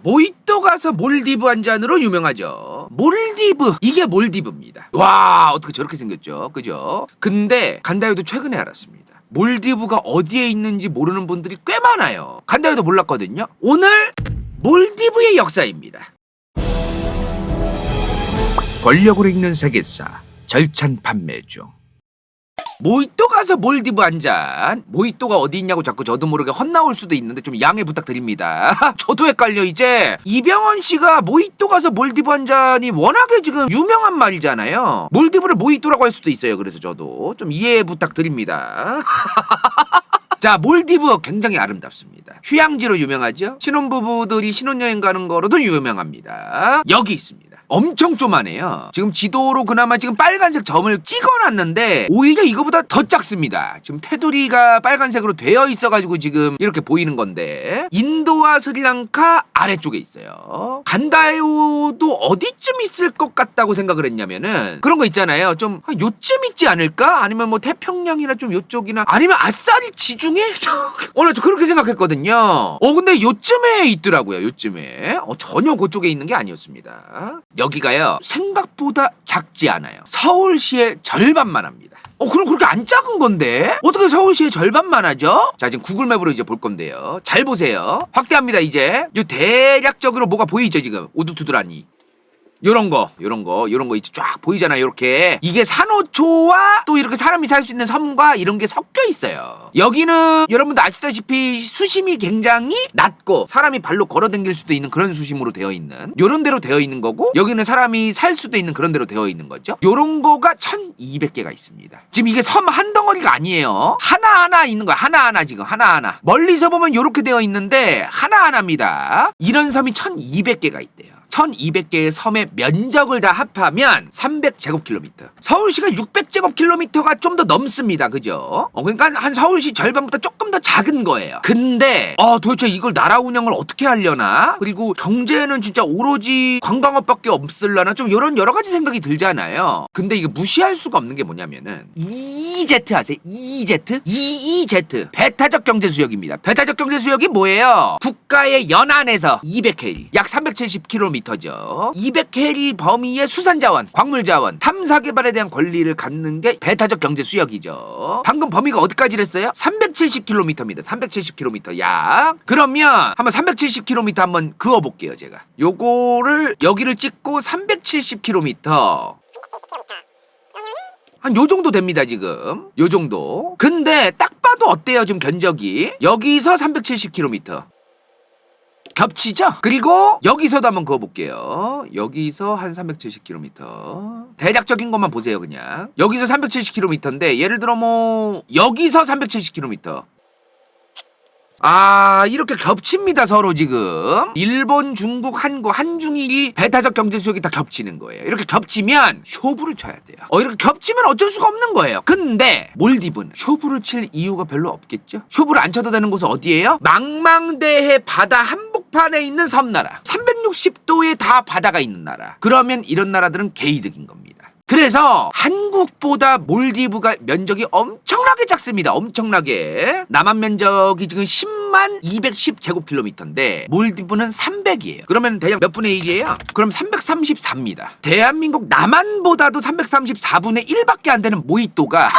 모히또 가서 몰디브 한 잔으로 유명하죠. 몰디브, 이게 몰디브입니다. 와, 어떻게 저렇게 생겼죠, 그죠? 근데 간다요도 최근에 알았습니다. 몰디브가 어디에 있는지 모르는 분들이 꽤 많아요. 간다요도 몰랐거든요. 오늘 몰디브의 역사입니다. 권력으로 읽는 세계사 절찬 판매 중. 모히또 가서 몰디브 한 잔. 모히또가 어디 있냐고 자꾸 저도 모르게 헛나올 수도 있는데 좀 양해 부탁드립니다. 저도 헷갈려 이제. 이병헌 씨가 모히또 가서 몰디브 한 잔이 워낙에 지금 유명한 말이잖아요. 몰디브를 모히또라고 할 수도 있어요. 그래서 저도 좀 이해 부탁드립니다. 자, 몰디브 굉장히 아름답습니다. 휴양지로 유명하죠. 신혼부부들이 신혼여행 가는 거로도 유명합니다. 여기 있습니다. 엄청 쪼만해요. 지금 지도로 그나마 지금 빨간색 점을 찍어놨는데 오히려 이거보다 더 작습니다. 지금 테두리가 빨간색으로 되어 있어가지고 지금 이렇게 보이는 건데 인도와 스리랑카 아래쪽에 있어요. 간다요도 어디쯤 있을 것 같다고 생각을 했냐면은 그런 거 있잖아요. 좀 요쯤 있지 않을까? 아니면 뭐 태평양이나 좀 요쪽이나 아니면 아싸리 지중해? 오늘 저 그렇게 생각했거든요. 근데 요쯤에 있더라고요. 요쯤에. 전혀 그쪽에 있는 게 아니었습니다. 여기가요 생각보다 작지 않아요. 서울시의 절반만 합니다. 그럼 그렇게 안 작은 건데? 어떻게 서울시의 절반만 하죠? 자, 지금 구글맵으로 이제 볼 건데요. 잘 보세요. 확대합니다, 이제. 요 대략적으로 뭐가 보이죠, 지금? 우두투두라니. 요런 거 이제 쫙 보이잖아요. 요렇게 이게 산호초와 또 이렇게 사람이 살 수 있는 섬과 이런 게 섞여 있어요. 여기는 여러분들 아시다시피 수심이 굉장히 낮고 사람이 발로 걸어다닐 수도 있는 그런 수심으로 되어 있는 요런 데로 되어 있는 거고, 여기는 사람이 살 수도 있는 그런 데로 되어 있는 거죠. 요런 거가 1200개가 있습니다. 지금 이게 섬 한 덩어리가 아니에요. 하나하나 있는 거야. 하나하나 지금 하나하나. 멀리서 보면 요렇게 되어 있는데 하나하나입니다. 이런 섬이 1200개가 있대요. 1200개의 섬의 면적을 다 합하면 300제곱킬로미터. 서울시가 600제곱킬로미터가 좀 더 넘습니다. 그죠? 그러니까 한 서울시 절반보다 조금 더 작은 거예요. 근데 도대체 이걸 나라 운영을 어떻게 하려나? 그리고 경제는 진짜 오로지 관광업밖에 없을라나? 좀 이런 여러 가지 생각이 들잖아요. 근데 이게 무시할 수가 없는 게 뭐냐면은 EEZ 아세요? EEZ? EEZ. 배타적 경제수역입니다. 배타적 경제수역이 뭐예요? 국가의 연안에서 200해일, 약 370km죠. 200해일 범위의 수산자원, 광물자원, 탐사개발에 대한 권리를 갖는 게 배타적 경제수역이죠. 방금 범위가 어디까지랬어요? 370km입니다. 370km 약. 그러면 한번 370km 한번 그어볼게요, 제가. 요거를 여기를 찍고 370km. 한 요 정도 됩니다, 지금. 요 정도. 근데 딱 봐도 어때요, 지금 견적이? 여기서 370km. 겹치죠? 그리고 여기서도 한번 그어볼게요. 여기서 한 370km. 대략적인 것만 보세요, 그냥. 여기서 370km인데 예를 들어 뭐 여기서 370km. 이렇게 겹칩니다, 서로 지금. 일본, 중국, 한국, 한중일이 배타적 경제수역이 다 겹치는 거예요. 이렇게 겹치면 쇼부를 쳐야 돼요. 이렇게 겹치면 어쩔 수가 없는 거예요. 근데 몰디브는 쇼부를 칠 이유가 별로 없겠죠? 쇼부를 안 쳐도 되는 곳은 어디예요? 망망대해 바다 한복판에 있는 섬나라. 360도에 다 바다가 있는 나라. 그러면 이런 나라들은 개이득인 겁니다. 그래서 한국보다 몰디브가 면적이 엄청나게 작습니다. 엄청나게. 남한 면적이 지금 10만 210제곱킬로미터인데 몰디브는 300이에요. 그러면 대략 몇 분의 1이에요? 그럼 334입니다. 대한민국 남한보다도 334분의 1밖에 안 되는 모히또가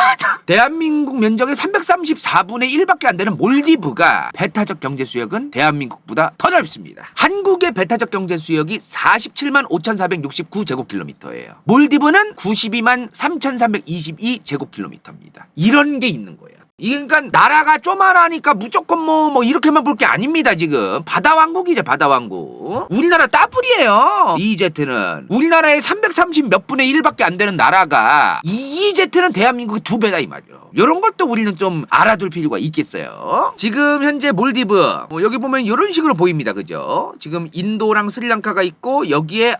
대한민국 면적의 334분의 1밖에 안 되는 몰디브가 배타적 경제수역은 대한민국보다 더 넓습니다. 한국의 배타적 경제수역이 47만 5,469제곱킬로미터예요. 몰디브는 92만 3,322제곱킬로미터입니다. 이런 게 있는 거예요. 이게 그러니까 나라가 쪼만하니까 무조건 뭐 이렇게만 볼 게 아닙니다. 지금 바다왕국이죠, 바다왕국. 우리나라 따블이에요. EEZ는 우리나라의 330 몇 분의 1밖에 안 되는 나라가 EEZ는 대한민국의 2배다 이 말이에요. 이런 걸 또 우리는 좀 알아둘 필요가 있겠어요. 지금 현재 몰디브 여기 보면 이런 식으로 보입니다. 그죠? 지금 인도랑 스리랑카가 있고 여기에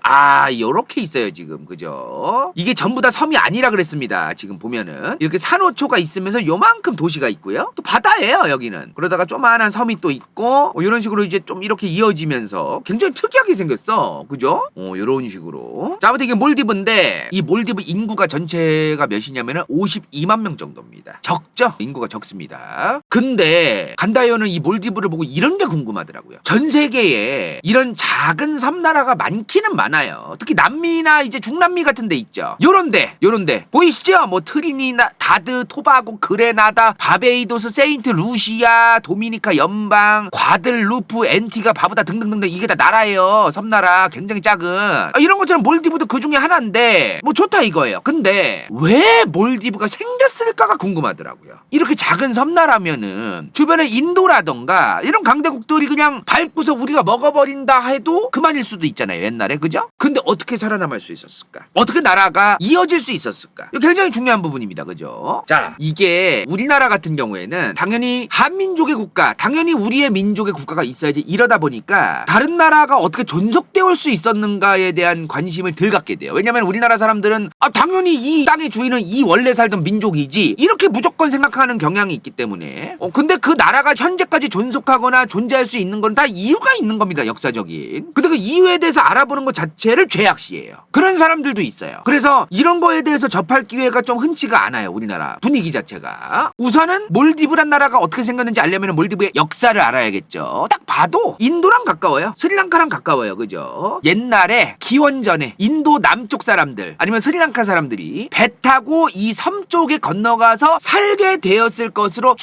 요렇게 있어요. 지금 그죠? 이게 전부 다 섬이 아니라 그랬습니다. 지금 보면은 이렇게 산호초가 있으면서 요만큼 도시가 있고요. 또 바다예요, 여기는. 그러다가 조그마한 섬이 또 있고 이런 식으로 이제 좀 이렇게 이어지면서 굉장히 특이하게 생겼어. 그죠? 이런 식으로. 자, 아무튼 이게 몰디브인데 이 몰디브 인구가 전체가 몇이냐면은 52만 명 정도입니다. 적죠? 인구가 적습니다. 근데 간다이어는 이 몰디브를 보고 이런 게 궁금하더라고요. 전 세계에 이런 작은 섬나라가 많기는 많아요. 특히 남미나 이제 중남미 같은 데 있죠. 요런데 보이시죠? 뭐 트리니다드, 토바고, 그레나다, 바베이도스, 세인트 루시아, 도미니카 연방, 과들루프, 앤티가, 바부다 등등등등 이게 다 나라예요. 섬나라 굉장히 작은. 이런 것처럼 몰디브도 그 중에 하나인데 뭐 좋다 이거예요. 근데 왜 몰디브가 생겼을까가 궁금하더라고요. 이렇게 작은 섬나라면은 주변에 인도라던가 이런 강대국들이 그냥 밟고서 우리가 먹어버린다 해도 그만일 수도 있잖아요. 옛날에 그죠? 근데 어떻게 살아남을 수 있었을까? 어떻게 나라가 이어질 수 있었을까? 이거 굉장히 중요한 부분입니다. 그죠? 자, 이게 우리나라 같은 경우에는 당연히 한민족의 국가, 당연히 우리의 민족의 국가가 있어야지. 이러다 보니까 다른 나라가 어떻게 존속되어 올 수 있었는가에 대한 관심을 덜 갖게 돼요. 왜냐면 우리나라 사람들은 당연히 이 땅의 주인은 이 원래 살던 민족이지 이렇게 무조건 생각하는 경향이 있기 때문에 근데 그 나라가 현재까지 존속하거나 존재할 수 있는 건 다 이유가 있는 겁니다. 역사적인. 근데 그 이유에 대해서 알아보는 것 자체를 죄악시해요. 그런 사람들도 있어요. 그래서 이런 거에 대해서 접할 기회가 좀 흔치가 않아요. 우리나라 분위기 자체가. 우선은 몰디브란 나라가 어떻게 생겼는지 알려면 몰디브의 역사를 알아야겠죠. 딱 봐도 인도랑 가까워요. 스리랑카랑 가까워요. 그죠? 옛날에 기원전에 인도 남쪽 사람들 아니면 스리랑카 사람들이 배 타고 이 섬 쪽에 건너가서 살게 되었을 것으로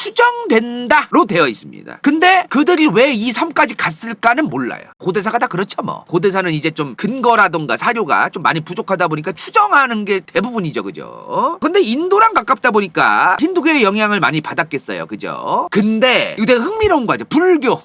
추정된다로 되어 있습니다. 근데 그들이 왜 이 섬까지 갔을까는 몰라요. 고대사가 다 그렇죠 뭐. 고대사는 이제 좀 근거라던가 사료가 좀 많이 부족하다 보니까 추정하는 게 대부분이죠. 그죠? 근데 인도랑 가깝다 보니까 힌두교의 영향을 많이 받았겠어요. 그죠? 근데 이거 되게 흥미로운 거죠. 불교,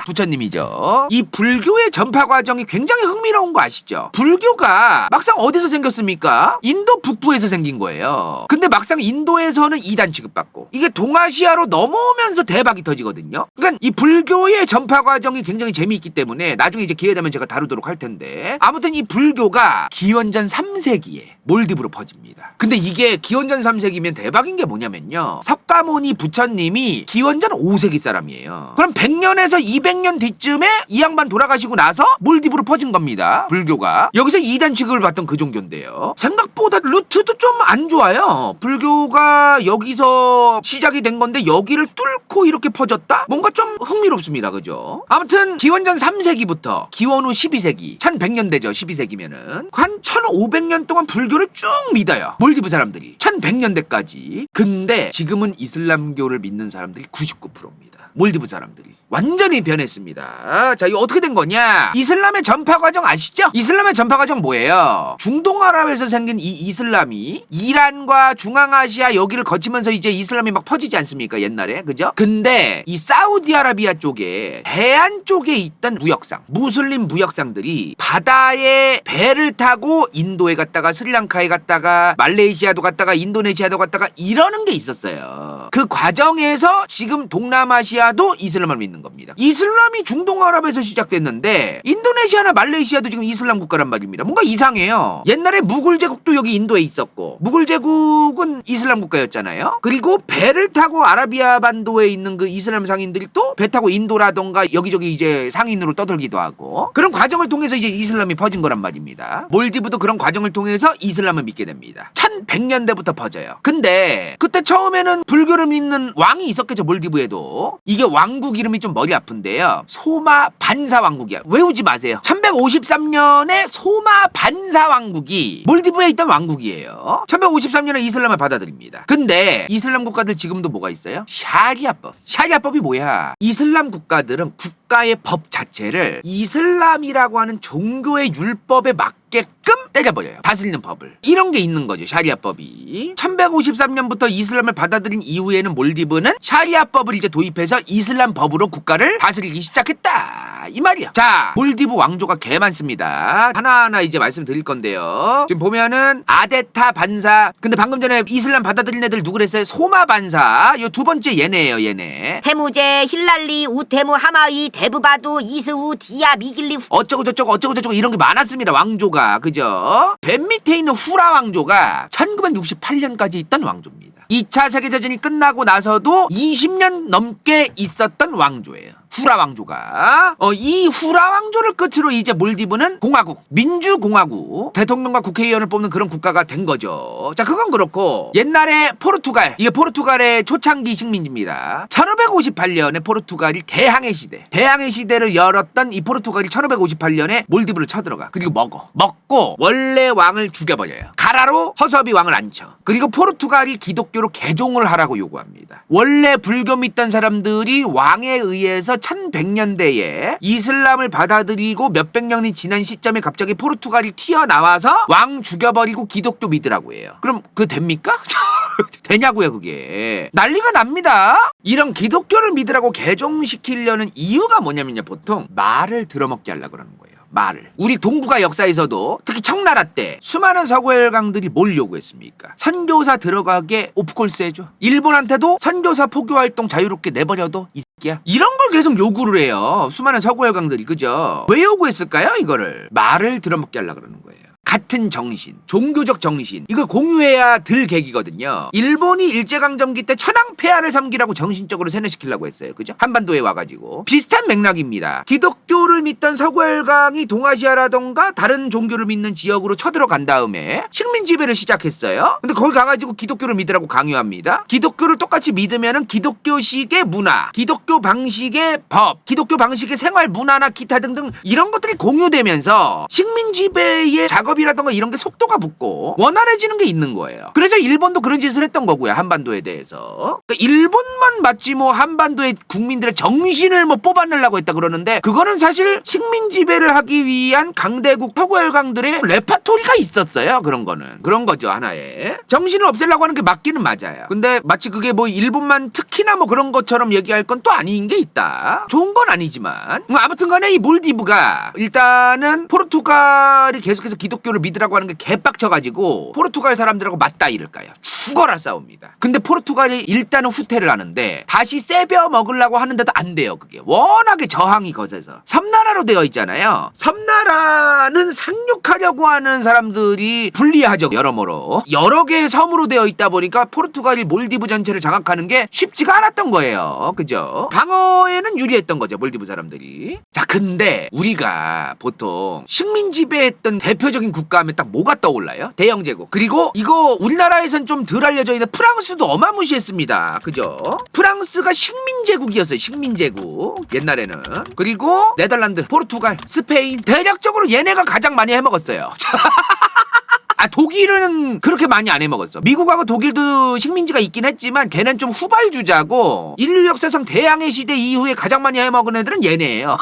부처님이죠. 이 불교의 전파 과정이 굉장히 흥미로운 거 아시죠? 불교가 막상 어디서 생겼습니까? 인도 북부에서 생긴 거예요. 근데 막상 인도에서는 이단 취급받고 이게 동아시아로 넘어오면서 대박이 터지거든요. 그러니까 이 불교의 전파 과정이 굉장히 재미있기 때문에 나중에 이제 기회 되면 제가 다루도록 할 텐데 아무튼 이 불교가 기원전 3세기에 몰디브로 퍼집니다. 근데 이게 기원전 3세기면 대박인 게 뭐냐면요. 석가모니 부처님이 기원전 5세기 사람이에요. 그럼 100년에서 200년 뒤쯤에 이 양반 돌아가시고 나서 몰디브로 퍼진 겁니다. 불교가. 여기서 이단 취급을 받던 그 종교인데요. 생각보다 루트도 좀 안 좋아요. 불교가 여기서 시작이 된 건데 여기를 뚫고 이렇게 퍼졌다? 뭔가 좀 흥미롭습니다. 그죠? 아무튼 기원전 3세기부터 기원 후 12세기 1100년대죠. 12세기면은 한 1500년 동안 불교를 쭉 믿어요. 몰디브 사람들이 1100년대까지. 근데 지금은 이슬람교를 믿는 사람들이 99%입니다. 몰디브 사람들이 완전히 변했습니다. 자, 이거 어떻게 된 거냐? 이슬람의 전파 과정 아시죠? 이슬람의 전파 과정 뭐예요? 중동아랍에서 생긴 이 이슬람이 이란과 중앙아시아 여기를 거치면서 이제 이슬람이 막 퍼지지 않습니까? 옛날에. 그죠? 근데 이 사우디아라비아 쪽에 해안 쪽에 있던 무역상, 무슬림 무역상들이 바다에 배를 타고 인도에 갔다가 스리랑카에 갔다가 말레이시아도 갔다가 인도네시아도 갔다가 이러는 게 있었어요. 그 과정에서 지금 동남아시아도 이슬람을 믿는 겁니다. 이슬람이 중동아랍에서 시작됐는데 인도네시아나 말레이시아도 지금 이슬람 국가란 말입니다. 뭔가 이상해요. 옛날에 무굴 제국도 여기 인도에 있었고 무굴 제국은 이슬람 국가였잖아요. 그리고 배를 타고 아라비아 반도에 있는 그 이슬람 상인들이 또 배 타고 인도라던가 여기저기 이제 상인으로 떠들기도 하고 그런 과정을 통해서 이제 이슬람이 퍼진 거란 말입니다. 몰디브도 그런 과정을 통해서 이슬람을 믿게 됩니다. 1100년대부터 퍼져요. 근데 그때 처음에는 불교를 믿는 왕이 있었겠죠. 몰디브에도. 이게 왕국 이름이 좀 머리 아픈데요. 소마 반사 왕국이야. 외우지 마세요. 1153년에 소마 반사 왕국이 몰디브에 있던 왕국이에요. 1153년에 이슬람을 받아들입니다. 근데 이슬람 국가들 지금도 뭐가 있어요? 샤리아법. 샤리아법이 뭐야? 이슬람 국가들은 국가의 법 자체를 이슬람이라고 하는 종교의 율법에 맞게끔 때려버려요. 다스리는 법을. 이런 게 있는 거죠. 샤리아법이. 1153년부터 이슬람을 받아들인 이후에는 몰디브는 샤리아법을 이제 도입해서 이슬람 법으로 국가를 다스리기 시작했다. 이 말이야. 자, 몰디브 왕조가 개 많습니다. 하나하나 이제 말씀드릴 건데요. 지금 보면은 아데타 반사. 근데 방금 전에 이슬람 받아들인 애들 누구랬어요? 소마 반사. 요 두 번째 얘네예요. 얘네. 테무제, 힐랄리, 우테무, 하마이, 데브바두, 이스후, 디야, 미길리 어쩌고 저쩌고 이런 게 많았습니다. 왕조가. 그죠? 맨 밑에 있는 후라 왕조가 1968년까지 있던 왕조입니다. 2차 세계대전이 끝나고 나서도 20년 넘게 있었던 왕조예요. 후라 왕조가. 이 후라 왕조를 끝으로 이제 몰디브는 공화국, 민주공화국, 대통령과 국회의원을 뽑는 그런 국가가 된 거죠. 자, 그건 그렇고 옛날에 포르투갈, 이게 포르투갈의 초창기 식민지입니다. 1558년에 포르투갈이 대항해 시대를 열었던 이 포르투갈이 1558년에 몰디브를 쳐들어가. 그리고 먹고 원래 왕을 죽여버려요. 가라로 허수아비 왕을 앉혀. 그리고 포르투갈이 기독교로 개종을 하라고 요구합니다. 원래 불교 믿던 사람들이 왕에 의해서 1100년대에 이슬람을 받아들이고 몇백 년이 지난 시점에 갑자기 포르투갈이 튀어나와서 왕 죽여버리고 기독교 믿으라고 해요. 그럼 그거 됩니까? 되냐고요, 그게. 난리가 납니다. 이런 기독교를 믿으라고 개종시키려는 이유가 뭐냐면요, 보통 말을 들어먹게 하려고 그러는 거예요. 말을. 우리 동북아 역사에서도 특히 청나라 때 수많은 서구혈강들이 뭘 요구했습니까? 선교사 들어가게 오프콜스 해줘. 일본한테도 선교사 포교활동 자유롭게 내버려둬, 이 새끼야. 이런 걸 계속 요구를 해요. 수많은 서구혈강들이. 그죠? 왜 요구했을까요, 이거를? 말을 들어먹게 하려고 그러는 거예요. 같은 정신, 종교적 정신, 이걸 공유해야 들 계기거든요. 일본이 일제강점기 때 천황폐하를 섬기라고 정신적으로 세뇌시키려고 했어요. 그죠? 한반도에 와가지고. 비슷한 맥락입니다. 기독교를 믿던 서구혈강이 동아시아라던가 다른 종교를 믿는 지역으로 쳐들어간 다음에 식민 지배를 시작했어요. 근데 거기 가가지고 기독교를 믿으라고 강요합니다. 기독교를 똑같이 믿으면은 기독교식의 문화, 기독교 방식의 법, 기독교 방식의 생활 문화나 기타 등등 이런 것들이 공유되면서 식민 지배의 작업이라던가 이런 게 속도가 붙고 원활해지는 게 있는 거예요. 그래서 일본도 그런 짓을 했던 거고요. 한반도에 대해서. 그러니까 일본만 맞지 뭐 한반도의 국민들의 정신을 뭐 뽑아내려고 했다 그러는데 그거는 사실 식민 지배를 하기 위한 강대국 서구혈강들의 레파토리가 있었어요. 그런 거는. 그런 거죠. 하나의. 정신을 없애려고 하는 게 맞기는 맞아요. 근데 마치 그게 뭐 일본만 특히나 뭐 그런 것처럼 얘기할 건 또 아닌 게 있다. 좋은 건 아니지만 아무튼 간에 이 몰디브가 일단은 포르투갈이 계속해서 기독교를 믿으라고 하는 게 개빡쳐가지고 포르투갈 사람들하고 맞다 이럴까요? 죽어라 싸웁니다. 근데 포르투갈이 일단은 후퇴를 하는데 다시 세벼 먹으려고 하는데도 안 돼요. 그게 워낙에 저항이 거세서 섬나라로 되어 있잖아요. 섬나라는 상륙하려고 하는 사람들이 불리하죠. 여러모로 여러 개의 섬으로 되어 있다 보니까 포르투갈이 몰디브 전체를 장악하는 게 쉽지가 않았던 거예요. 그죠? 방어에는 유리했던 거죠. 몰디브 사람들이. 자, 근데 우리가 보통 식민 지배했던 대표적인 국가 하면 딱 뭐가 떠올라요? 대영 제국. 그리고 이거 우리나라에선 좀 덜 알려져 있는 프랑스도 어마무시했습니다. 그죠? 프랑스가 식민 제국이었어요. 식민 제국. 옛날에는. 그리고 네덜란드, 포르투갈, 스페인 대략적으로 얘네가 가장 많이 해먹었어요. 독일은 그렇게 많이 안 해먹었어. 미국하고 독일도 식민지가 있긴 했지만 걔는 좀 후발주자고 인류 역사상 대항해 시대 이후에 가장 많이 해먹은 애들은 얘네예요.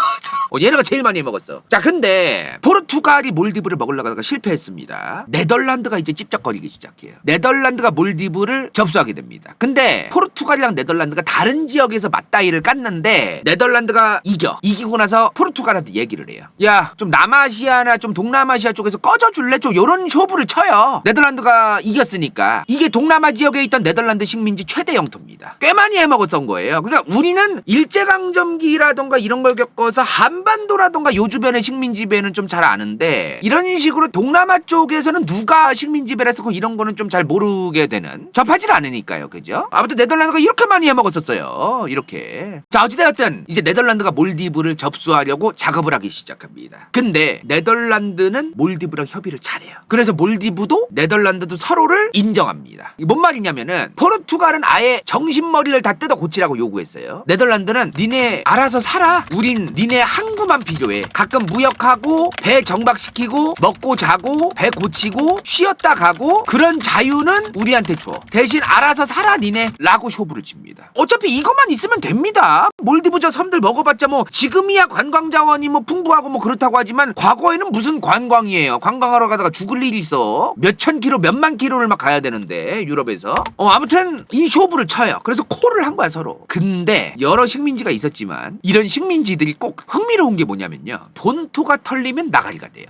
얘네가 제일 많이 해먹었어. 자, 근데 포르투갈이 몰디브를 먹으려고 하다가 실패했습니다. 네덜란드가 이제 찝쩍거리기 시작해요. 네덜란드가 몰디브를 접수하게 됩니다. 근데 포르투갈이랑 네덜란드가 다른 지역에서 맞다이를 깠는데 네덜란드가 이기고 나서 포르투갈한테 얘기를 해요. 야, 좀 남아시아나 좀 동남아시아 쪽에서 꺼져줄래? 좀 요런 쇼부를 쳐요. 네덜란드가 이겼으니까. 이게 동남아 지역에 있던 네덜란드 식민지 최대 영토입니다. 꽤 많이 해먹었던 거예요. 그러니까 우리는 일제강점기라던가 이런 걸 겪어서 한반도라던가 요 주변의 식민지배는 좀 잘 아는데 이런 식으로 동남아 쪽에서는 누가 식민지배를 했었고 이런 거는 좀 잘 모르게 되는, 접하질 않으니까요. 그죠? 아무튼 네덜란드가 이렇게 많이 해먹었었어요. 이렇게. 자, 어찌되었든 이제 네덜란드가 몰디브를 접수하려고 작업을 하기 시작합니다. 근데 네덜란드는 몰디브랑 협의를 잘해요. 그래서 몰디브도 네덜란드도 서로를 인정합니다. 이게 뭔 말이냐면은 포르투갈은 아예 정신머리를 다 뜯어 고치라고 요구했어요. 네덜란드는 니네 알아서 살아. 우린 니네 항구만 필요해. 가끔 무역하고 배 정박시키고 먹고 자고 배 고치고 쉬었다 가고 그런 자유는 우리한테 줘. 대신 알아서 살아 니네 라고 쇼부를 칩니다. 어차피 이것만 있으면 됩니다. 몰디브 저 섬들 먹어봤자 뭐 지금이야 관광자원이 뭐 풍부하고 뭐 그렇다고 하지만 과거에는 무슨 관광이에요. 관광하러 가다가 죽을 일이 있어. 몇천 킬로 몇만 킬로를 막 가야 되는데 유럽에서. 아무튼 이 쇼부를 쳐요. 그래서 콜을 한 거야 서로. 근데 여러 식민지가 있었지만 이런 식민지들이 꼭 흥미로운 게 뭐냐면요, 본토가 털리면 나가리가 돼요.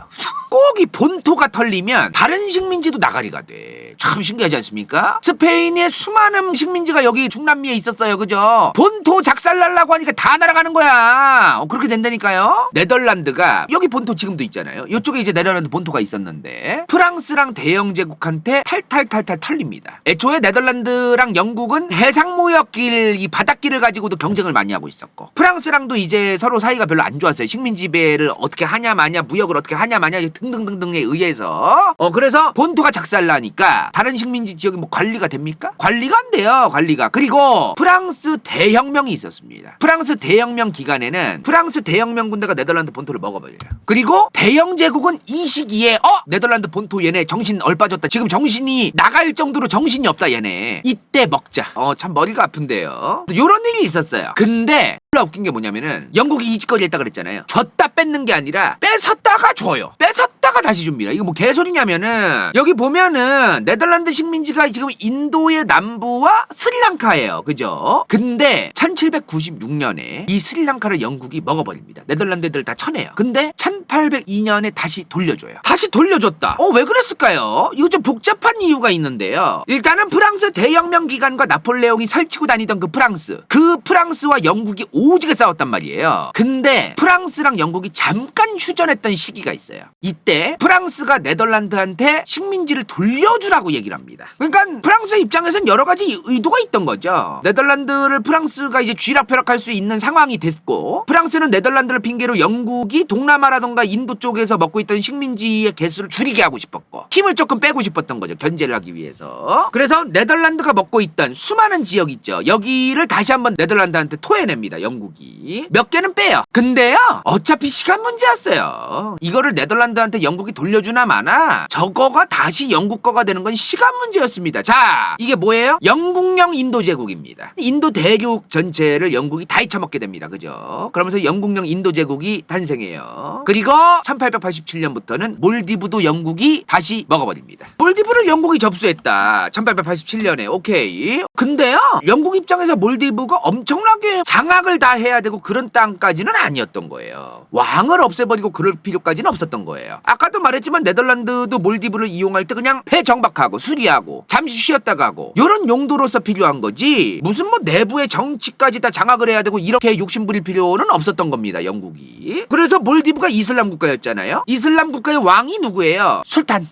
꼭 이 본토가 털리면 다른 식민지도 나가리가 돼. 참 신기하지 않습니까? 스페인의 수많은 식민지가 여기 중남미에 있었어요. 그죠? 본토 작살날라고 하니까 다 날아가는 거야. 그렇게 된다니까요. 네덜란드가 여기 본토 지금도 있잖아요. 이쪽에 이제 네덜란드 본토가 있었는데 프랑스랑 대영 제국한테 탈탈탈탈 털립니다. 애초에 네덜란드랑 영국은 해상무역길, 이 바닷길을 가지고도 경쟁을 많이 하고 있었고, 프랑스랑도 이제 서로 사이가 별로 안 좋았어요. 식민 지배를 어떻게 하냐 마냐, 무역을 어떻게 하냐 마냐 등등등등에 의해서. 그래서 본토가 작살나니까 다른 식민지 지역이 뭐 관리가 됩니까? 관리가 안 돼요. 관리가. 그리고 프랑스 대혁명이 있었습니다. 프랑스 대혁명 기간에는 프랑스 대혁명 군대가 네덜란드 본토를 먹어버려요. 그리고 대영 제국은 이 시기에 네덜란드 본토 얘네 정신 얼빠졌다. 지금 정신이 나갈 정도로 정신이 없다 얘네. 이때 먹자. 참 머리가 아픈데요. 요런 일이 있었어요. 근데 웃긴 게 뭐냐면은 영국이 이짓거리 했다 그랬잖아요. 줬다 뺏는 게 아니라 뺏었다가 줘요. 뺏었다가 다시 줍니다. 이거 뭐 개소리냐면은 여기 보면은 네덜란드 식민지가 지금 인도의 남부와 스리랑카예요. 그죠? 근데 1796년에 이 스리랑카를 영국이 먹어버립니다. 네덜란드 애들 다 쳐내요. 근데 1802년에 다시 돌려줘요. 다시 돌려줬다. 왜 그랬을까요? 이거 좀 복잡한 이유가 있는데요. 일단은 프랑스 대혁명 기간과 나폴레옹이 설치고 다니던 그 프랑스와 영국이 오지게 싸웠단 말이에요. 근데 프랑스랑 영국이 잠깐 휴전했던 시기가 있어요. 이때 프랑스가 네덜란드한테 식민지를 돌려주라고 얘기를 합니다. 그러니까 프랑스 입장에서는 여러 가지 의도가 있던 거죠. 네덜란드를 프랑스가 이제 쥐락펴락할 수 있는 상황이 됐고, 프랑스는 네덜란드를 핑계로 영국이 동남아라던가 인도 쪽에서 먹고 있던 식민지의 개수를 줄이게 하고 싶었고, 힘을 조금 빼고 싶었던 거죠. 견제를 하기 위해서. 그래서 네덜란드가 먹고 있던 수많은 지역 있죠. 여기를 다시 한번 네덜란드한테 토해냅니다. 영국이. 몇 개는 빼요. 근데요, 어차피 시간 문제였어요. 이거를 네덜란드한테 영국이 돌려주나 마나 저거가 다시 영국 거가 되는 건 시간 문제였습니다. 자, 이게 뭐예요? 영국령 인도 제국입니다. 인도 대륙 전체를 영국이 다 잊혀먹게 됩니다. 그죠? 그러면서 영국령 인도 제국이 탄생해요. 그리고 1887년부터는 몰디브도 영국이 다시 먹어버립니다. 몰디브를 영국이 접수했다. 1887년에. 오케이. 근데요, 영국 입장에서 몰디브가 엄청나게 장악을 다 해야 되고 그런 땅까지는 아니었던 거예요. 왕을 없애버리고 그럴 필요까지는 없었던 거예요. 아까도 말했지만 네덜란드도 몰디브를 이용할 때 그냥 폐 정박하고 수리하고 잠시 쉬었다 가고 이런 용도로서 필요한 거지, 무슨 뭐 내부의 정치까지 다 장악을 해야 되고 이렇게 욕심부릴 필요는 없었던 겁니다. 영국이. 그래서 몰디브가 이슬람 국가였잖아요. 이슬람 국가의 왕이 누구예요? 술탄.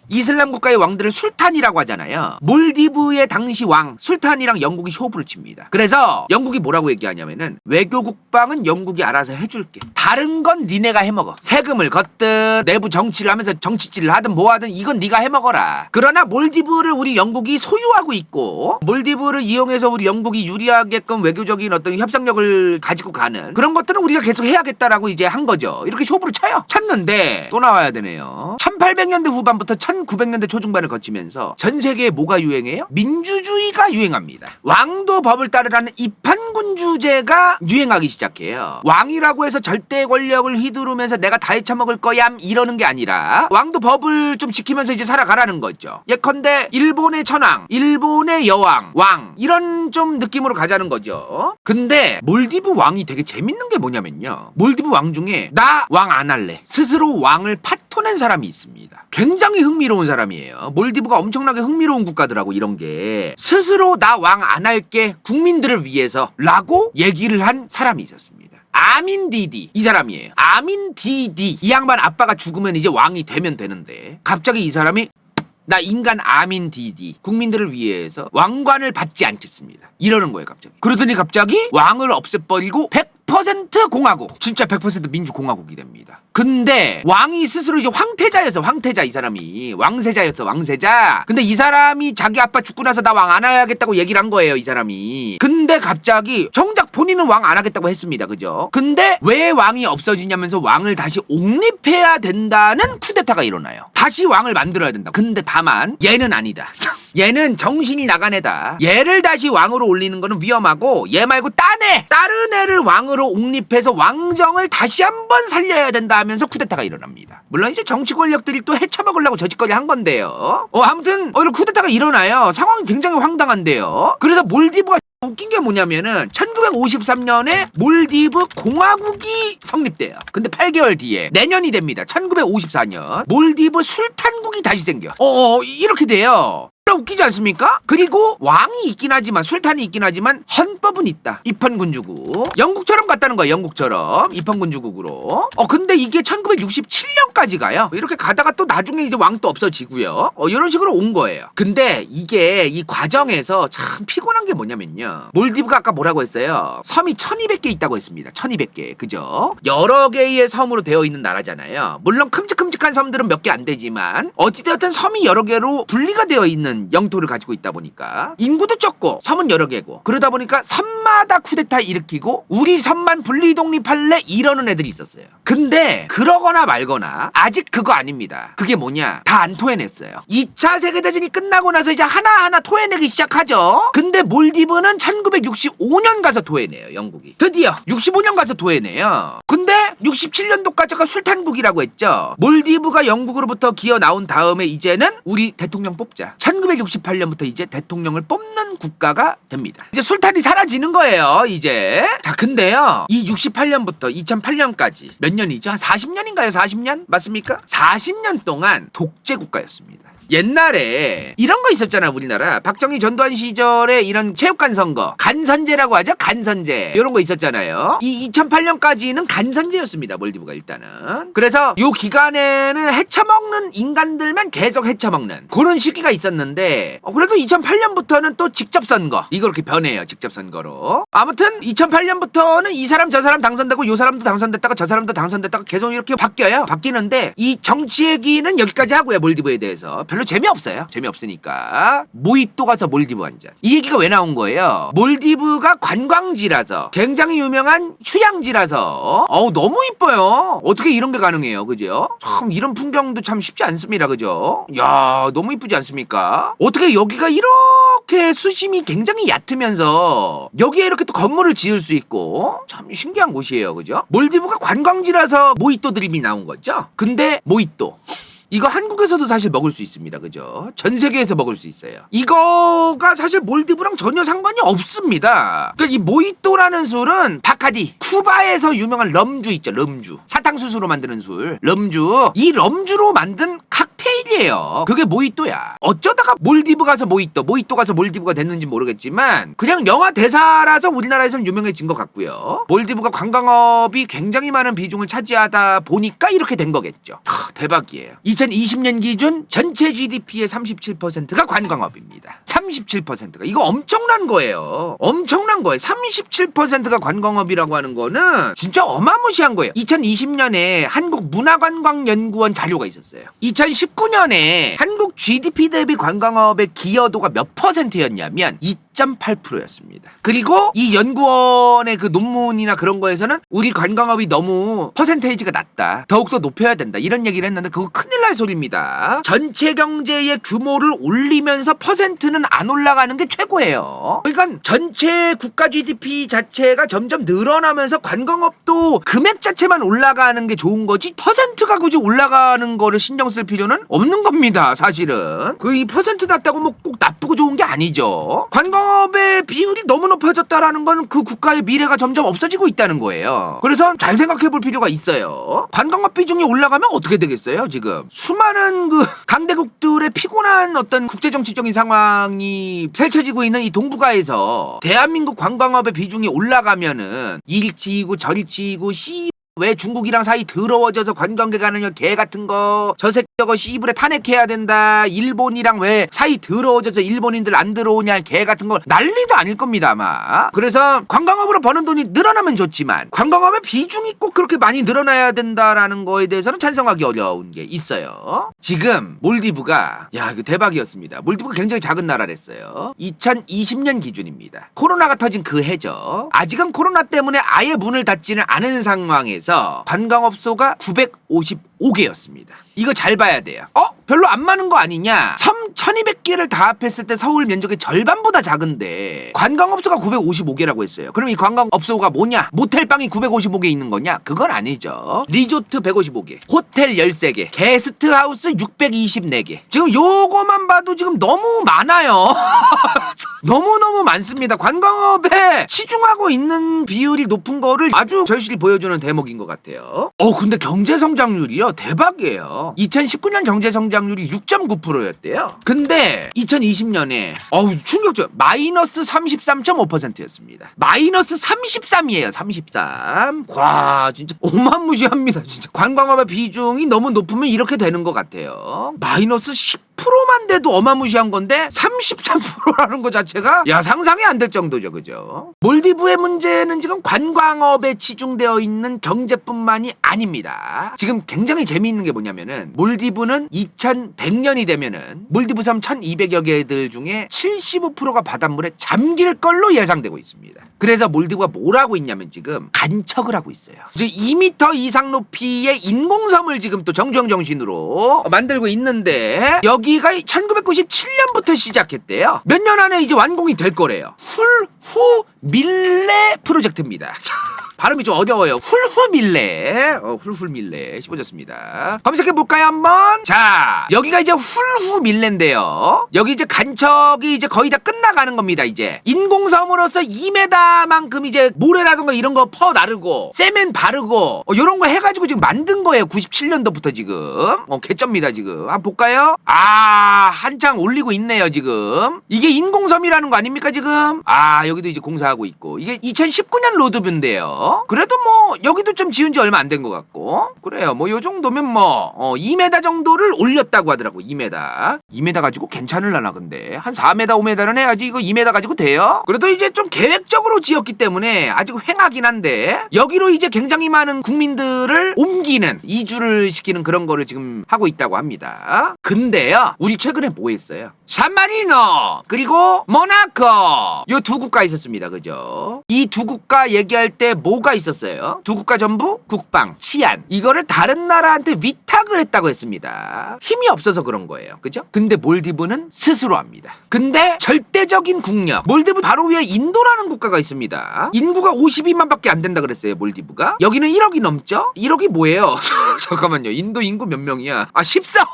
이슬람 국가의 왕들을 술탄이라고 하잖아요. 몰디브의 당시 왕 술탄이랑 영국이 쇼부를 칩니다. 그래서 영국이 뭐라고 얘기하냐면은 외교 국방은 영국이 알아서 해줄게. 다른 건 니네가 해먹어. 세금을 걷든 내부 정치를 하면서 정치질을 하든 뭐 하든 이건 네가 해먹어라. 그러나 몰디브를 우리 영국이 소유하고 있고, 몰디브를 이용해서 우리 영국이 유리하게끔 외교적인 어떤 협상력을 가지고 가는 그런 것들은 우리가 계속 해야겠다라고 이제 한 거죠. 이렇게 쇼부를 쳐요. 쳤는데 또 나와야 되네요. 1800년대 후반부터 1900년대 초중반을 거치면서 전 세계에 뭐가 유행해요? 민주주의가 유행합니다. 왕도 법을 따르라는 입판군주제가 유행하기 시작해요. 왕이라고 해서 절대 권력을 휘두르면서 내가 다 헤쳐먹을 거야 이러는 게 아니라 왕도 법을 좀 지키면서 이제 살아가라는 거죠. 예컨대 일본의 천황, 일본의 여왕, 왕 이런 좀 느낌으로 가자는 거죠. 근데 몰디브 왕이 되게 재밌는 게 뭐냐면요, 몰디브 왕 중에 나 왕 안 할래 스스로 왕을 파토낸 사람이 있습니다. 굉장히 흥미로운 사람이에요. 몰디브가 엄청나게 흥미로운 국가더라고. 이런 게 스스로 나 왕 안 할게 국민들을 위해서 라고 얘기를 한 사람이 있었습니다. 아민 디디 이 사람이에요. 아민 디디 이 양반 아빠가 죽으면 이제 왕이 되면 되는데 갑자기 이 사람이 나 인간 아민 디디 국민들을 위해서 왕관을 받지 않겠습니다 이러는 거예요. 갑자기. 그러더니 갑자기 왕을 없애버리고 100% 공화국, 진짜 100% 민주공화국이 됩니다. 근데 왕이 스스로 이제 황태자였어. 황태자. 이 사람이 왕세자였어. 왕세자. 근데 이 사람이 자기 아빠 죽고 나서 나 왕 안 하겠다고 얘기를 한 거예요. 이 사람이. 근데 갑자기 정작 본인은 왕 안 하겠다고 했습니다. 그죠? 근데 왜 왕이 없어지냐면서 왕을 다시 옹립해야 된다는 쿠데타가 일어나요. 다시 왕을 만들어야 된다. 근데 다만 얘는 아니다. 얘는 정신이 나간 애다. 얘를 다시 왕으로 올리는 거는 위험하고 얘 말고 다른 애를 왕으로 옹립해서 왕정을 다시 한번 살려야 된다 하면서 쿠데타가 일어납니다. 물론 이제 정치 권력들이 또 헤쳐먹으려고 저짓거리 한 건데요. 아무튼 이런 쿠데타가 일어나요. 상황이 굉장히 황당한데요. 그래서 몰디브가 웃긴 게 뭐냐면은 1953년에 몰디브 공화국이 성립돼요. 근데 8개월 뒤에 내년이 됩니다. 1954년 몰디브 술탄국이 다시 생겨. 이렇게 돼요. 웃기지 않습니까? 그리고 왕이 있긴 하지만 술탄이 있긴 하지만 헌법은 있다. 입헌군주국. 영국처럼 갔다는 거야. 영국처럼 입헌군주국으로. 근데 이게 1967년까지 가요. 이렇게 가다가 또 나중에 이제 왕도 없어지고요. 이런 식으로 온 거예요. 근데 이게 이 과정에서 참 피곤한 게 뭐냐면요. 몰디브가 아까 뭐라고 했어요? 섬이 1200개 있다고 했습니다. 1200개. 그죠? 여러 개의 섬으로 되어 있는 나라잖아요. 물론 큼직큼직한 섬들은 몇 개 안 되지만 어찌되었든 섬이 여러 개로 분리가 되어 있는 영토를 가지고 있다 보니까 인구도 적고 섬은 여러 개고 그러다 보니까 섬마다 쿠데타 일으키고 우리 섬만 분리 독립할래 이러는 애들이 있었어요. 근데 그러거나 말거나 아직 그거 아닙니다. 그게 뭐냐? 다 안 토해냈어요. 2차 세계대전이 끝나고 나서 이제 하나하나 토해내기 시작하죠. 근데 몰디브는 1965년 가서 토해내요. 영국이 드디어 65년 가서 토해내요. 근데 67년도까지가 술탄국이라고 했죠. 몰디브가 영국으로부터 기어 나온 다음에 이제는 우리 대통령 뽑자. 1968년부터 이제 대통령을 뽑는 국가가 됩니다. 이제 술탄이 사라지는 거예요. 이제. 자, 근데요. 이 68년부터 2008년까지 몇 년이죠? 한 40년인가요? 40년? 맞습니까? 40년 동안 독재 국가였습니다. 옛날에 이런 거 있었잖아. 우리나라 박정희 전두환 시절에 이런 체육관 선거 간선제라고 하죠. 간선제 이런 거 있었잖아요. 이 2008년까지는 간선제였습니다. 몰디브가 일단은. 그래서 요 기간에는 해쳐먹는 인간들만 계속 해쳐먹는 그런 시기가 있었는데 그래도 2008년부터는 또 직접 선거 이거 이렇게 변해요. 직접 선거로. 아무튼 2008년부터는 이 사람 저 사람 당선되고 요 사람도 당선됐다가 저 사람도 당선됐다가 계속 이렇게 바뀌어요. 바뀌는데 이 정치 얘기는 여기까지 하고요. 몰디브에 대해서 별로 재미없어요. 재미없으니까 모히또 가서 몰디브 한잔. 이 얘기가 왜 나온 거예요? 몰디브가 관광지라서 굉장히 유명한 휴양지라서 너무 이뻐요. 어떻게 이런 게 가능해요? 그죠? 참 이런 풍경도 참 쉽지 않습니다. 그죠? 야 너무 이쁘지 않습니까? 어떻게 여기가 이렇게 수심이 굉장히 얕으면서 여기에 이렇게 또 건물을 지을 수 있고 참 신기한 곳이에요. 그죠? 몰디브가 관광지라서 모히또 드림이 나온 거죠? 근데 모히또 이거 한국에서도 사실 먹을 수 있습니다. 그죠? 전 세계에서 먹을 수 있어요. 이거가 사실 몰디브랑 전혀 상관이 없습니다. 그러니까 이 모히또라는 술은 바카디, 쿠바에서 유명한 럼주 있죠. 럼주. 사탕수수로 만드는 술. 럼주. 이 럼주로 만든 칵테일이에요. 그게 모히또야. 어쩌다가 몰디브 가서 모히또 가서 몰디브가 됐는지 모르겠지만 그냥 영화 대사라서 우리나라에서는 유명해진 것 같고요. 몰디브가 관광업이 굉장히 많은 비중을 차지하다 보니까 이렇게 된 거겠죠. 대박이에요. 2020년 기준 전체 GDP의 37%가 관광업입니다. 37%가 이거 엄청난 거예요. 엄청난 거예요. 37%가 관광업이라고 하는 거는 진짜 어마무시한 거예요. 2020년에 한국문화관광연구원 자료가 있었어요. 2019년에 한국 GDP 대비 관광업의 기여도가 몇 %였냐면 2.8%였습니다. 그리고 이 연구원의 그 논문이나 그런 거에서는 우리 관광업이 너무 퍼센테이지가 낮다. 더욱더 높여야 된다. 이런 얘기를 했는데 그거 큰일 날 소리입니다. 전체 경제의 규모를 올리면서 퍼센트는 안 올라가는 게 최고예요. 그러니까 전체 국가 GDP 자체가 점점 늘어나면서 관광업도 금액 자체만 올라가는 게 좋은 거지 퍼센트가 굳이 올라가는 거를 신경 쓸 필요는 없는 겁니다. 사실은. 그 이 퍼센트 낮다고 뭐 꼭 나쁘고 좋은 게 아니죠. 관광업의 비율이 너무 높아졌다라는 건 그 국가의 미래가 점점 없어지고 있다는 거예요. 그래서 잘 생각해 볼 필요가 있어요. 관광업 비중이 올라가면 어떻게 되겠어요? 지금 수많은 그 강대국들의 피곤한 어떤 국제정치적인 상황이 펼쳐지고 있는 이 동북아에서 대한민국 관광업의 비중이 올라가면은 일치이고 절치이고 왜 중국이랑 사이 더러워져서 관광객 가느냐 개 같은 거 저 새끼 저거 씨부레 탄핵해야 된다. 일본이랑 왜 사이 더러워져서 일본인들 안 들어오냐 개 같은 거 난리도 아닐 겁니다 아마. 그래서 관광업으로 버는 돈이 늘어나면 좋지만 관광업의 비중이 꼭 그렇게 많이 늘어나야 된다라는 거에 대해서는 찬성하기 어려운 게 있어요. 지금 몰디브가 이거 대박이었습니다. 몰디브가 굉장히 작은 나라랬어요. 2020년 기준입니다. 코로나가 터진 그 해죠. 아직은 코로나 때문에 아예 문을 닫지는 않은 상황에서 관광업소가 955 995개였습니다. 이거 잘 봐야 돼요. 별로 안 많은 거 아니냐? 섬 1200개를 다 합했을 때 서울 면적의 절반보다 작은데 관광업소가 955개라고 했어요. 그럼 이 관광업소가 뭐냐? 모텔방이 955개 있는 거냐? 그건 아니죠. 리조트 155개, 호텔 13개, 게스트하우스 624개. 지금 요거만 봐도 지금 너무 많아요. 너무너무 많습니다. 관광업에 치중하고 있는 비율이 높은 거를 아주 절실히 보여주는 대목인 것 같아요. 근데 경제성장률이요 대박이에요. 2019년 경제성장률이 6.9%였대요. 근데 2020년에 충격적 마이너스 33.5%였습니다. 마이너스 33이에요. 33. 와 진짜 어마무시합니다. 진짜 관광업의 비중이 너무 높으면 이렇게 되는 것 같아요. 마이너스 10%만 돼도 어마무시한 건데 33%라는 것 자체가 상상이 안 될 정도죠. 그죠? 몰디브의 문제는 지금 관광업에 치중되어 있는 경제뿐만이 아닙니다. 지금 굉장히 재미있는 게 뭐냐면은 몰디브는 2100년이 되면은 몰디브 섬 1200여 개들 중에 75%가 바닷물에 잠길 걸로 예상되고 있습니다. 그래서 몰디브가 뭘 하고 있냐면 지금 간척을 하고 있어요. 이제 2m 이상 높이의 인공섬을 지금 또 정주행 정신으로 만들고 있는데 여기가 1997년부터 시작했대요. 몇 년 안에 이제 완공이 될 거래요. 훌후 밀레 프로젝트입니다. 발음이 좀 어려워요. 훌후밀레. 훌훌밀레 씹어졌습니다. 검색해볼까요 한번? 자 여기가 이제 훌후밀레인데요. 여기 이제 간척이 이제 거의 다 끝나가는 겁니다. 이제 인공섬으로서 2m만큼 이제 모래라던가 이런 거 퍼 나르고 세멘 바르고 요런 거 해가지고 지금 만든 거예요. 97년도부터 지금 개쩝니다 지금. 한번 볼까요? 한창 올리고 있네요 지금. 이게 인공섬이라는 거 아닙니까 지금? 여기도 이제 공사하고 있고 이게 2019년 로드뷰인데요. 그래도 뭐 여기도 좀 지은 지 얼마 안 된 것 같고 그래요. 뭐 요 정도면 뭐 2m 정도를 올렸다고 하더라고. 2m 가지고 괜찮을라나. 근데 한 4m 5m는 해야지 이거 2m 가지고 돼요? 그래도 이제 좀 계획적으로 지었기 때문에 아직 횡하긴 한데 여기로 이제 굉장히 많은 국민들을 옮기는 이주를 시키는 그런 거를 지금 하고 있다고 합니다. 근데요 우리 최근에 뭐 했어요? 산마리노 그리고 모나코 요 두 국가 있었습니다. 그죠? 이 두 국가 얘기할 때 뭐가 있었어요? 두 국가 전부 국방, 치안 이거를 다른 나라한테 위탁을 했다고 했습니다. 힘이 없어서 그런 거예요. 그죠? 근데 몰디브는 스스로 합니다. 근데 절대적인 국력 몰디브 바로 위에 인도라는 국가가 있습니다. 인구가 52만 밖에 안 된다 그랬어요. 몰디브가. 여기는 1억이 넘죠? 1억이 뭐예요? 잠깐만요. 인도 인구 몇 명이야? 14억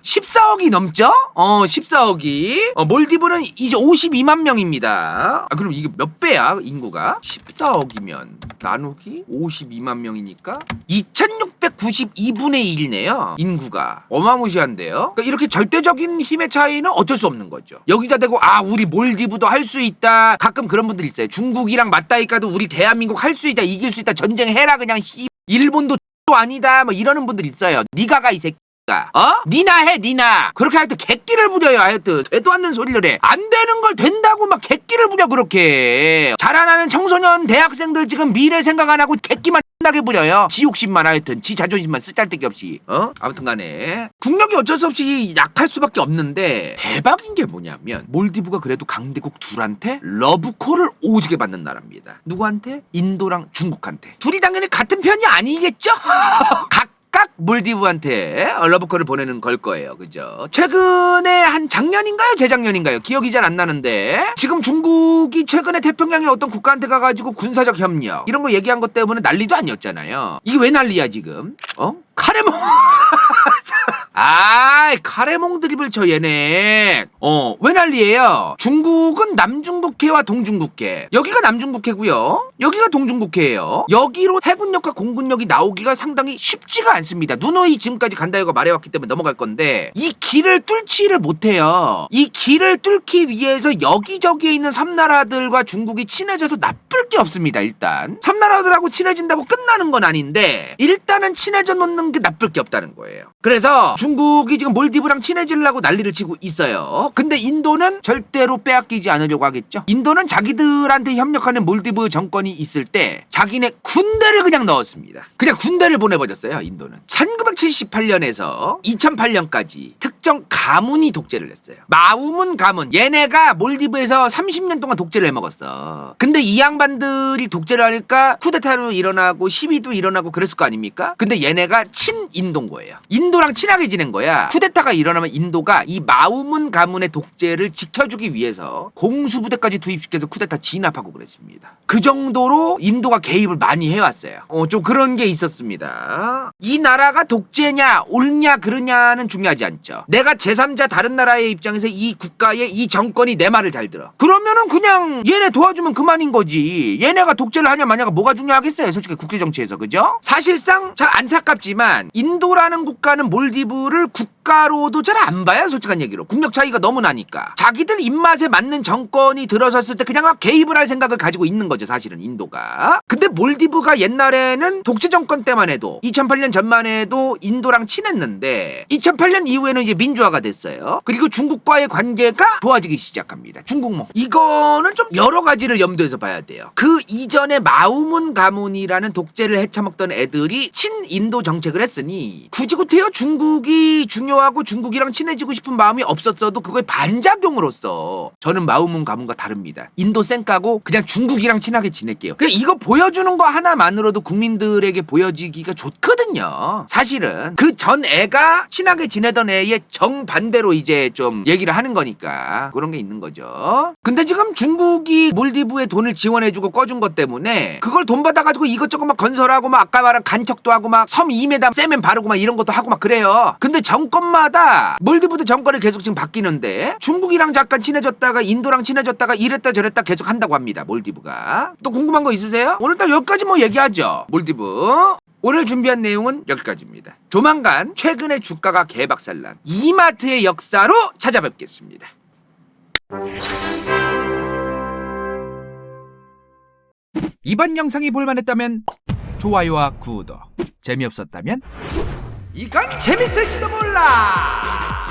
14억이 넘죠? 14억이. 몰디브는 이제 52만 명입니다. 그럼 이게 몇 배야, 인구가? 14억이면 나누기 52만 명이니까 2692분의 1이네요. 인구가. 어마무시한데요? 그러니까 이렇게 절대적인 힘의 차이는 어쩔 수 없는 거죠. 여기다 대고 우리 몰디브도 할 수 있다. 가끔 그런 분들 있어요. 중국이랑 맞다니까도 우리 대한민국 할 수 있다. 이길 수 있다. 전쟁해라 그냥 일본도 아니다. 뭐 이러는 분들 있어요. 니가 가 이 새끼. 니나 해 니나. 그렇게 하여튼 객기를 부려요. 하여튼 되도 않는 소리를 해. 안 되는 걸 된다고 막 객기를 부려. 그렇게 자라나는 청소년 대학생들 지금 미래 생각 안 하고 객기만 나게 부려요. 지욕심만 하여튼 지 자존심만 쓰잘데기 없이. 아무튼 간에 국력이 어쩔 수 없이 약할 수밖에 없는데 대박인 게 뭐냐면 몰디브가 그래도 강대국 둘한테 러브콜을 오지게 받는 나라입니다. 누구한테? 인도랑 중국한테. 둘이 당연히 같은 편이 아니겠죠? 각각 몰디브한테 러브콜을 보내는 걸 거예요. 그죠? 최근에 한 작년인가요? 재작년인가요? 기억이 잘 안 나는데 지금 중국이 최근에 태평양의 어떤 국가한테 가가지고 군사적 협력 이런 거 얘기한 것 때문에 난리도 아니었잖아요. 이게 왜 난리야 지금? 카레몽 카레몽 드립을 쳐 얘네. 왜 난리예요? 중국은 남중국해와 동중국해. 여기가 남중국해고요. 여기가 동중국해예요. 여기로 해군력과 공군력이 나오기가 상당히 쉽지가 않습니다. 누누이 지금까지 간다요가 말해왔기 때문에 넘어갈 건데 이 길을 뚫지를 못해요. 이 길을 뚫기 위해서 여기저기에 있는 섬나라들과 중국이 친해져서 나쁠 게 없습니다. 일단 섬나라들하고 친해진다고 끝나는 건 아닌데 일단은 친해져 놓는 게 나쁠 게 없다는 거예요. 그래서 중국이 지금 몰디브랑 친해지려고 난리를 치고 있어요. 근데 인도는 절대로 빼앗기지 않으려고 하겠죠. 인도는 자기들한테 협력하는 몰디브 정권이 있을 때 자기네 군대를 그냥 넣었습니다. 그냥 군대를 보내버렸어요. 인도는 1978년에서 2008년까지 특정 가문이 독재를 했어요. 마우문 가문. 얘네가 몰디브에서 30년 동안 독재를 해먹었어. 근데 이 양반들이 독재를 하니까 쿠데타로 일어나고 시위도 일어나고 그랬을 거 아닙니까? 근데 얘네가 친인도인 거예요. 인도랑 친하게 지낸 거야. 쿠데타가 일어나면 인도가 이 마우문 가문의 독재를 지켜주기 위해서 공수부대까지 투입시켜서 쿠데타 진압하고 그랬습니다. 그 정도로 인도가 개입을 많이 해왔어요. 좀 그런 게 있었습니다. 이 나라가 독재냐 옳냐 그르냐는 중요하지 않죠. 내가 제3자 다른 나라의 입장에서 이 국가의 이 정권이 내 말을 잘 들어. 그러면은 그냥 얘네 도와주면 그만인 거지. 얘네가 독재를 하냐 마냐가 뭐가 중요하겠어요. 솔직히 국제 정치에서. 그죠? 사실상 참 안타깝지만 인도라는 국가는 몰디브를 국가로도 잘 안 봐요. 솔직한 얘기로. 국력 차이가 너무 나니까. 자기들 입맛에 맞는 정권이 들어섰을 때 그냥 막 개입을 할 생각을 가지고 있는 거죠. 사실은 인도가. 근데 몰디브가 옛날에는 독재 정권 때만 해도 2008년 전만 해도 인도랑 친했는데 2008년 이후에는 이제 민주화가 됐어요. 그리고 중국과의 관계가 좋아지기 시작합니다. 중국몽. 이거는 좀 여러 가지를 염두에서 봐야 돼요. 그 이전에 마우문 가문이라는 독재를 헤쳐먹던 애들이 친인도 정책을 했으니 굳이 구태여 중국이 중요하고 중국이랑 친해지고 싶은 마음이 없었어도 그거의 반작용으로서 저는 마우문 가문과 다릅니다. 인도 쌩까고 그냥 중국이랑 친하게 지낼게요. 그냥 이거 보여주는 거 하나만으로도 국민들에게 보여지기가 좋거든요. 사실은 그 전 애가 친하게 지내던 애의 정반대로 이제 좀 얘기를 하는 거니까 그런 게 있는 거죠. 근데 지금 중국이 몰디브에 돈을 지원해주고 꺼준 것 때문에 그걸 돈 받아가지고 이것저것 막 건설하고 막 아까 말한 간척도 하고 막 섬 2m 세면 바르고 막 이런 것도 하고 막 그래요. 근데 정권마다 몰디브도 정권이 계속 지금 바뀌는데 중국이랑 잠깐 친해졌다가 인도랑 친해졌다가 이랬다 저랬다 계속 한다고 합니다. 몰디브가. 또 궁금한 거 있으세요? 오늘 딱 여기까지 뭐 얘기하죠. 몰디브. 오늘 준비한 내용은 여기까지입니다. 조만간 최근의 주가가 개박살난 이마트의 역사로 찾아뵙겠습니다. 이번 영상이 볼만했다면 좋아요와 구독, 재미없었다면 이건 재밌을지도 몰라.